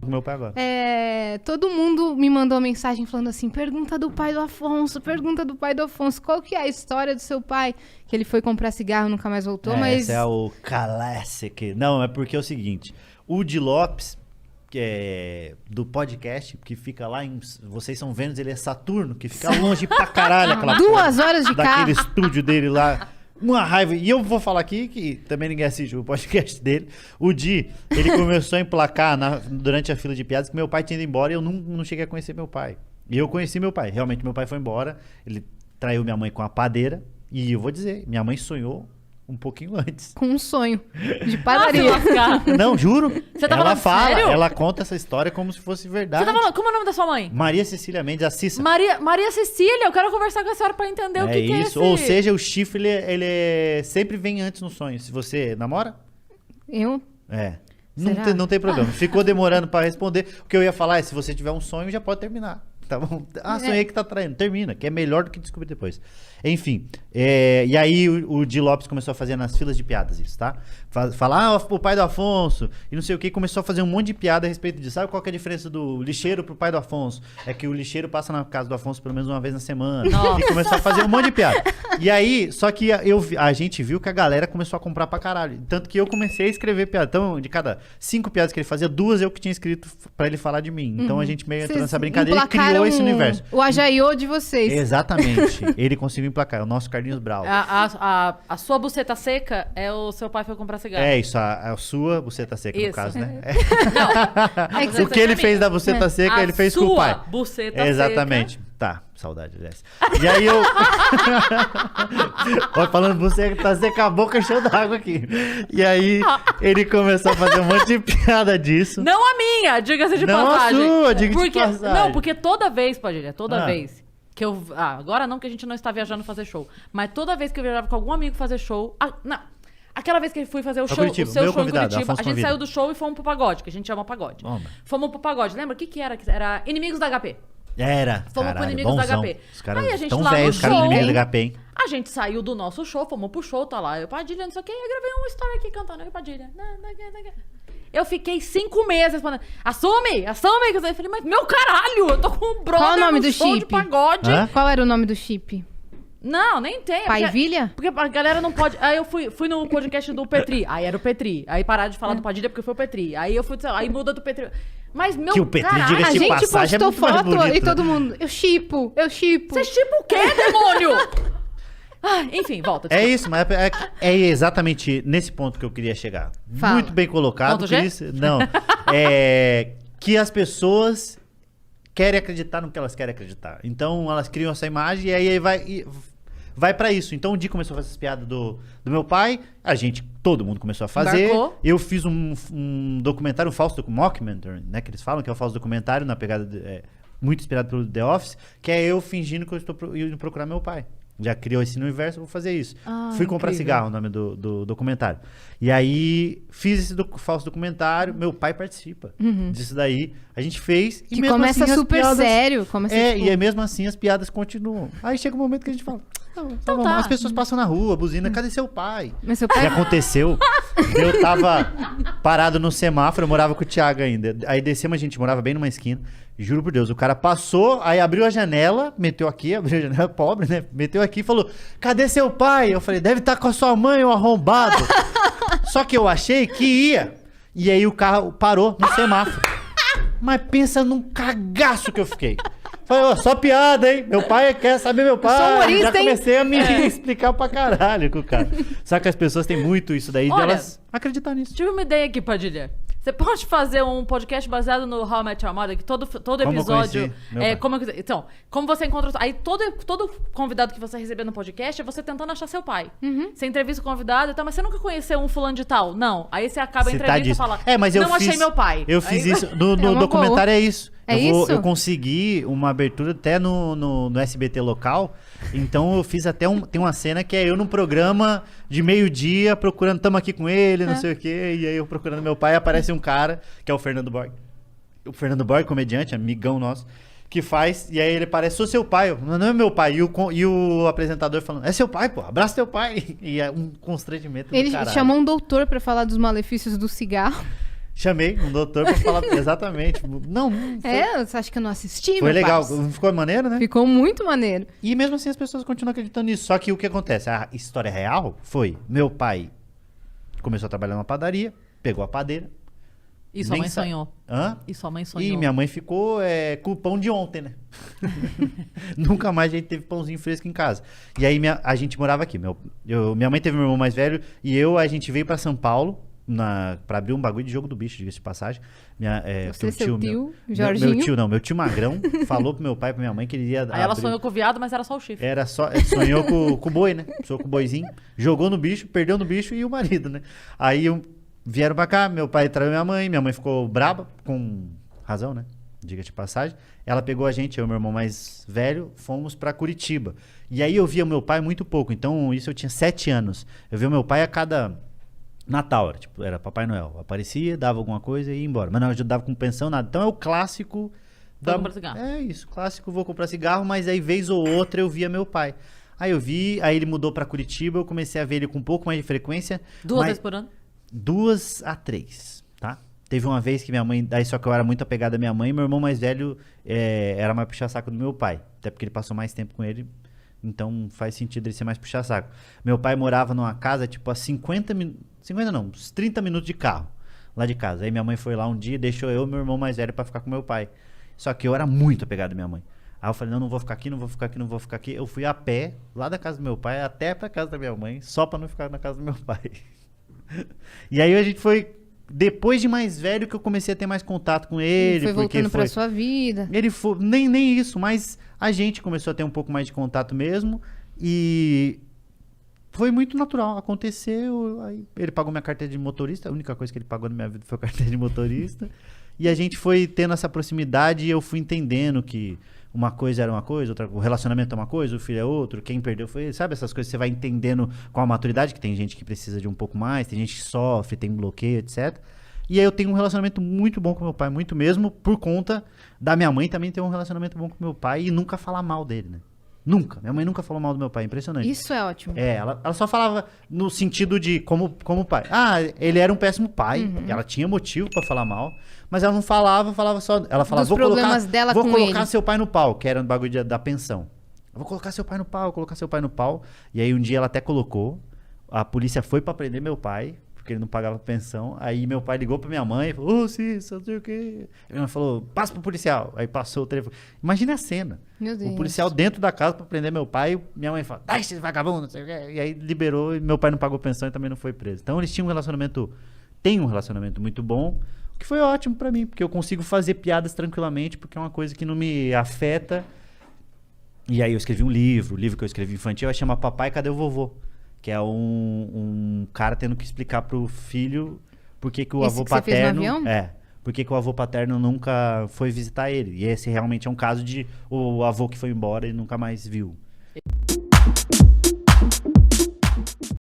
Meu pai agora. Todo mundo me mandou mensagem falando assim, pergunta do pai do Afonso. Qual que é a história do seu pai? Que ele foi comprar cigarro e nunca mais voltou, mas... Esse é o classic. Não, é porque é o seguinte, o Di Lopes, que é do podcast, que fica lá em... Vocês são Vênus, ele é Saturno, que fica longe pra caralho. Aquela 2 horas de carro. daquele estúdio dele lá. Uma raiva. E eu vou falar aqui, que também ninguém assiste o podcast dele. O Di, ele começou a emplacar durante a fila de piadas que meu pai tinha ido embora e eu não cheguei a conhecer meu pai. E eu conheci meu pai. Realmente, meu pai foi embora. Ele traiu minha mãe com a padeira. E eu vou dizer, minha mãe sonhou um pouquinho antes. Com um sonho de padaria. Não, juro. Você tá ela falando sério? Ela conta essa história como se fosse verdade. Você tá falando, como é o nome da sua mãe? Maria Cecília Mendes, a Cissa. Maria Cecília, eu quero conversar com a senhora pra entender o que é esse... Ou seja, o chifre, ele sempre vem antes no sonho. Se você namora? Eu? Não tem problema. Ficou demorando pra responder. O que eu ia falar é, se você tiver um sonho, já pode terminar. Tá bom? Sonhei que tá traindo. Termina, que é melhor do que descobrir depois. Enfim, e aí o Di Lopes começou a fazer nas filas de piadas isso, tá? Falar, o pai do Afonso, e não sei o que, começou a fazer um monte de piada a respeito disso. Sabe qual que é a diferença do lixeiro pro pai do Afonso? É que o lixeiro passa na casa do Afonso pelo menos uma vez na semana. Nossa. E começou a fazer um monte de piada. E aí, só que a gente viu que a galera começou a comprar pra caralho. Tanto que eu comecei a escrever piada. Então, de cada 5 piadas que ele fazia, 2 eu que tinha escrito pra ele falar de mim. Então a gente meio entrou nessa brincadeira e criou esse universo. O Ajaiô de vocês. Exatamente. Ele conseguiu emplacar. É o nosso Carlinhos Brau. A sua buceta seca é o seu pai foi comprar cigarro. É isso, a sua buceta seca, no caso, né? Não, o que ele fez da buceta seca, ele fez com o pai. Buceta Exatamente. seca. Tá, saudade dessa. E aí eu... Falando buceta seca, a boca cheia d'água aqui. E aí ele começou a fazer um monte de piada disso. Não a minha, diga-se de não passagem. Não a sua, diga-se de passagem. Não, porque toda vez, Padilha, toda vez... Que eu, agora não, que a gente não está viajando fazer show. Mas toda vez que eu viajava com algum amigo fazer show... não, aquela vez que eu fui fazer o seu show em Curitiba, a gente saiu do show e fomos pro pagode, que a gente chama pagode. Fomos pro pagode. Lembra? O que era? Era Inimigos da HP. Fomos pro Inimigos da HP. Os caras aí a gente tão lá velhos, no os caras show, Inimigos da HP, hein? A gente saiu do nosso show, fomos pro show, tá lá. Eu, Padilha, não sei o que, eu gravei uma história aqui cantando. Eu, Padilha, eu fiquei 5 meses respondendo, assume! Eu falei, mas meu caralho, eu tô com um brother. Qual o nome do show chip? De pagode. Qual era o nome do chip? Não, nem tem. Paivilha? Porque a galera não pode... Aí eu fui no podcast do Petri, aí era o Petri. Aí pararam de falar do Padilha porque foi o Petri. Aí eu fui, aí muda do Petri. Mas meu que o Petri, caralho... diga-se de passagem, postou é muito mais foto bonito, e todo mundo, eu chipo. Você chipa o quê, demônio? Enfim, volta. Desculpa. É isso, mas é exatamente nesse ponto que eu queria chegar. Fala. Muito bem colocado. Ponto G? Não. Que as pessoas querem acreditar no que elas querem acreditar. Então elas criam essa imagem e aí vai pra isso. Então o Di começou a fazer essas piadas do meu pai, todo mundo começou a fazer. Embarcou. Eu fiz um documentário, um falso mockumentary, né? Que eles falam que é o falso documentário, na pegada muito inspirado pelo The Office, que é eu fingindo que eu estou indo procurar meu pai. Já criou esse universo, eu vou fazer isso. Fui comprar cigarro, o nome do documentário. E aí, fiz esse falso documentário, meu pai participa disso daí. A gente fez. Que começa assim, super sério. E aí mesmo assim as piadas continuam. Aí chega um momento que a gente fala... Então tá. As pessoas passam na rua, buzina, cadê seu pai? Mas seu pai... E aconteceu, eu tava parado no semáforo, eu morava com o Thiago ainda. Aí descemos, a gente morava bem numa esquina. Juro por Deus, o cara passou, aí abriu a janela, meteu aqui, abriu a janela, pobre, né? Meteu aqui e falou, cadê seu pai? Eu falei, deve estar com a sua mãe, ô arrombado. Só que eu achei que ia. E aí o carro parou no semáforo. Mas pensa num cagaço que eu fiquei. Falei, só piada, hein? Meu pai quer saber meu pai. Sou humorista, já comecei a me explicar pra caralho com o cara. Só que as pessoas têm muito isso daí, delas acreditar nisso. Tive uma ideia aqui, Padilha. Você pode fazer um podcast baseado no How I Met Your Mother, que todo episódio... Então, como você encontra... Aí todo convidado que você receber no podcast é você tentando achar seu pai. Você entrevista o convidado e tal, mas você nunca conheceu um fulano de tal? Não. Aí você acaba a entrevista e fala, mas não achei meu pai. Eu fiz isso. No documentário é isso. Eu consegui uma abertura até no SBT local. Então eu fiz até tem uma cena que é eu num programa de meio-dia procurando, tamo aqui com ele, não sei o quê. E aí eu procurando meu pai, aparece um cara, que é o Fernando Borg. O Fernando Borg, comediante, amigão nosso. que faz, e aí ele parece, sou seu pai. Não é meu pai. E o apresentador falando, é seu pai, pô, abraça teu pai. E é um constrangimento Ele do caralho. chamou um doutor pra falar dos malefícios do cigarro. Chamei um doutor pra falar exatamente. Não, foi, Você acha que eu não assisti? foi meu legal. parça? Ficou maneiro, né? Ficou muito maneiro. E mesmo assim as pessoas continuam acreditando nisso. Só que o que acontece? A história real foi, meu pai começou a trabalhar numa padaria, pegou a padeira. E sua nem mãe sa- sonhou. Hã? E sua mãe sonhou. E minha mãe ficou com o pão de ontem, né? Nunca mais a gente teve pãozinho fresco em casa. E aí a gente morava aqui. Minha mãe teve meu irmão mais velho e a gente veio pra São Paulo pra abrir um bagulho de jogo do bicho, diga-se de passagem. Você, seu tio, meu Jorginho. meu tio Magrão, falou pro meu pai e pra minha mãe que ele ia Aí ela sonhou com o viado, mas era só o chifre. sonhou com o boi, né? Sonhou com o boizinho, jogou no bicho, perdeu no bicho e o marido, né? Aí vieram pra cá, meu pai traiu minha mãe ficou braba, com razão, né? Diga de passagem. Ela pegou a gente, eu e meu irmão mais velho, fomos pra Curitiba. E aí eu via o meu pai muito pouco, então isso eu tinha 7 anos. Eu via o meu pai a cada Natal, era Papai Noel. Aparecia, dava alguma coisa e ia embora. Mas não ajudava com pensão, nada. Então é o clássico... Vou comprar cigarro. É isso, clássico, vou comprar cigarro, mas aí vez ou outra eu via meu pai. Aí eu vi, aí ele mudou pra Curitiba, eu comecei a ver ele com um pouco mais de frequência. 2 vezes por ano? 2 a 3, tá? Teve uma vez que minha mãe, daí só que eu era muito apegado à minha mãe, e meu irmão mais velho era mais puxa-saco do meu pai. Até porque ele passou mais tempo com ele, então faz sentido ele ser mais puxa-saco. Meu pai morava numa casa, tipo, a 50 não, uns 30 minutos de carro, lá de casa. Aí minha mãe foi lá um dia e deixou eu e meu irmão mais velho pra ficar com meu pai. Só que eu era muito apegado à minha mãe. Aí eu falei, não vou ficar aqui, não vou ficar aqui, não vou ficar aqui. Eu fui a pé, lá da casa do meu pai, até pra casa da minha mãe, só pra não ficar na casa do meu pai. E aí a gente foi, depois de mais velho, que eu comecei a ter mais contato com ele. Foi porque voltando pra sua vida. Ele foi, nem isso, mas a gente começou a ter um pouco mais de contato mesmo. E foi muito natural, aconteceu. Aí ele pagou minha carteira de motorista, a única coisa que ele pagou na minha vida foi a carteira de motorista. E a gente foi tendo essa proximidade e eu fui entendendo que uma coisa era uma coisa, o relacionamento é uma coisa, o filho é outro, quem perdeu foi ele. Sabe essas coisas que você vai entendendo com a maturidade, que tem gente que precisa de um pouco mais, tem gente que sofre, tem bloqueio, etc. E aí eu tenho um relacionamento muito bom com meu pai, muito mesmo, por conta da minha mãe também ter um relacionamento bom com meu pai e nunca falar mal dele, né? Nunca. Minha mãe nunca falou mal do meu pai, impressionante. Isso é ótimo. Ela só falava no sentido de como pai. Ah, ele era um péssimo pai. Uhum. Ela tinha motivo pra falar mal, mas ela não falava só. Ela falava, Dos problemas dela vou com colocar ele. seu pai no pau, que era um bagulho da pensão. Eu vou colocar seu pai no pau, colocar seu pai no pau. E aí um dia ela até colocou. A polícia foi pra prender meu pai, porque ele não pagava pensão. Aí meu pai ligou pra minha mãe e falou, Cícero, não sei o quê. Aí minha mãe falou, passa pro policial. Aí passou o telefone. Imagina a cena. Meu Deus. O policial dentro da casa pra prender meu pai. Minha mãe fala, dá esse vagabundo, não sei o quê. E aí liberou e meu pai não pagou pensão e também não foi preso. Então eles tinham tem um relacionamento muito bom, o que foi ótimo pra mim, porque eu consigo fazer piadas tranquilamente, porque é uma coisa que não me afeta. E aí eu escrevi um livro, o livro que eu escrevi infantil vai chamar Papai, Cadê o Vovô? Que é um cara tendo que explicar pro filho por que o Esse avô que você fez no paterno... avião? Por que o avô paterno nunca foi visitar ele. E esse realmente é um caso de o avô que foi embora e nunca mais viu.